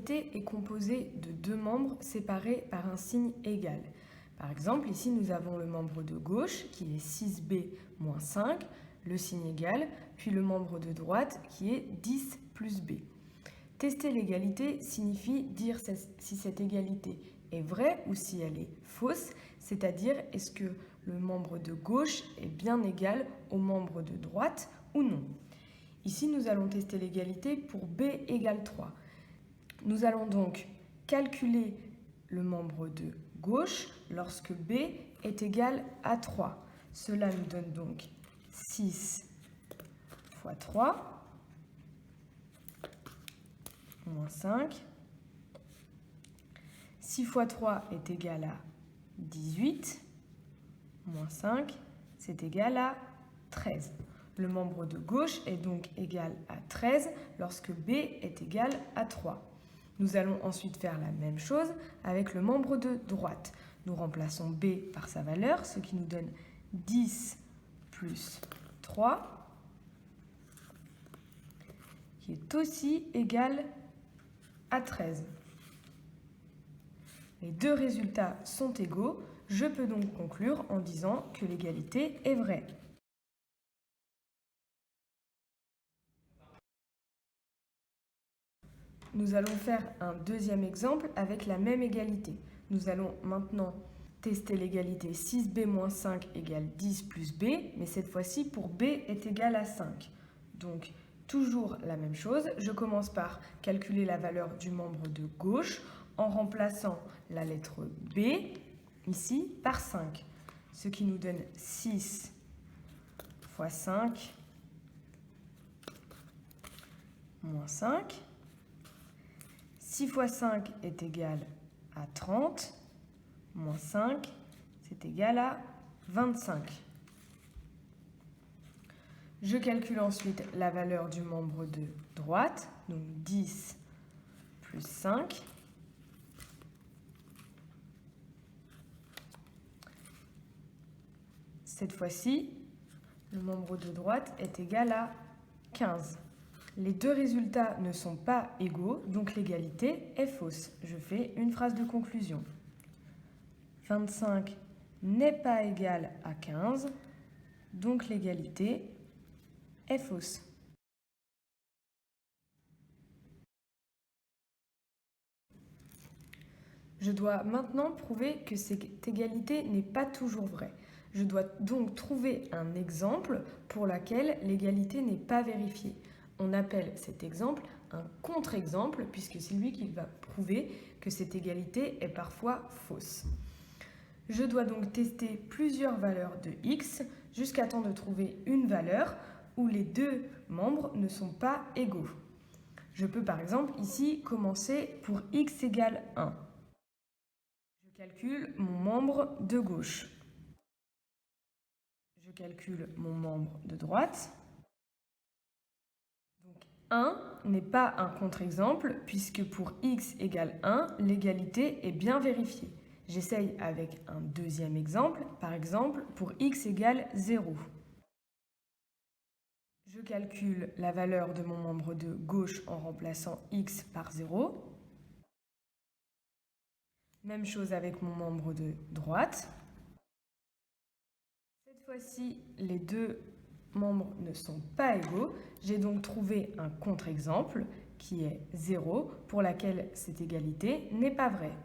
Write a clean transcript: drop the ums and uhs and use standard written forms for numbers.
égalité est composée de deux membres séparés par un signe égal. Par exemple, ici nous avons le membre de gauche qui est 6b moins 5, le signe égal, puis le membre de droite qui est 10 plus b. Tester l'égalité signifie dire si cette égalité est vraie ou si elle est fausse, c'est-à-dire est-ce que le membre de gauche est bien égal au membre de droite ou non. Ici, nous allons tester l'égalité pour b égale 3. Nous allons donc calculer le membre de gauche lorsque b est égal à 3. Cela nous donne donc 6 fois 3, moins 5. 6 fois 3 est égal à 18, moins 5, c'est égal à 13. Le membre de gauche est donc égal à 13 lorsque b est égal à 3. Nous allons ensuite faire la même chose avec le membre de droite. Nous remplaçons b par sa valeur, ce qui nous donne 10 plus 3, qui est aussi égal à 13. Les deux résultats sont égaux, je peux donc conclure en disant que l'égalité est vraie. Nous allons faire un deuxième exemple avec la même égalité. Nous allons maintenant tester l'égalité 6b moins 5 égale 10 plus b, mais cette fois-ci pour b est égal à 5. Donc, toujours la même chose. Je commence par calculer la valeur du membre de gauche en remplaçant la lettre b, ici, par 5. Ce qui nous donne 6 fois 5 moins 5. 6 fois 5 est égal à 30, moins 5, c'est égal à 25. Je calcule ensuite la valeur du membre de droite, donc 10 plus 5. Cette fois-ci, le membre de droite est égal à 15. Les deux résultats ne sont pas égaux, donc l'égalité est fausse. Je fais une phrase de conclusion. 25 n'est pas égal à 15, donc l'égalité est fausse. Je dois maintenant prouver que cette égalité n'est pas toujours vraie. Je dois donc trouver un exemple pour lequel l'égalité n'est pas vérifiée. On appelle cet exemple un contre-exemple, puisque c'est lui qui va prouver que cette égalité est parfois fausse. Je dois donc tester plusieurs valeurs de x jusqu'à temps de trouver une valeur où les deux membres ne sont pas égaux. Je peux par exemple ici commencer pour x égale 1. Je calcule mon membre de gauche. Je calcule mon membre de droite. 1 n'est pas un contre-exemple puisque pour x égale 1, l'égalité est bien vérifiée. J'essaye avec un deuxième exemple, par exemple pour x égale 0. Je calcule la valeur de mon membre de gauche en remplaçant x par 0. Même chose avec mon membre de droite. Cette fois-ci, les deux membres ne sont pas égaux. J'ai donc trouvé un contre-exemple qui est 0 pour laquelle cette égalité n'est pas vraie.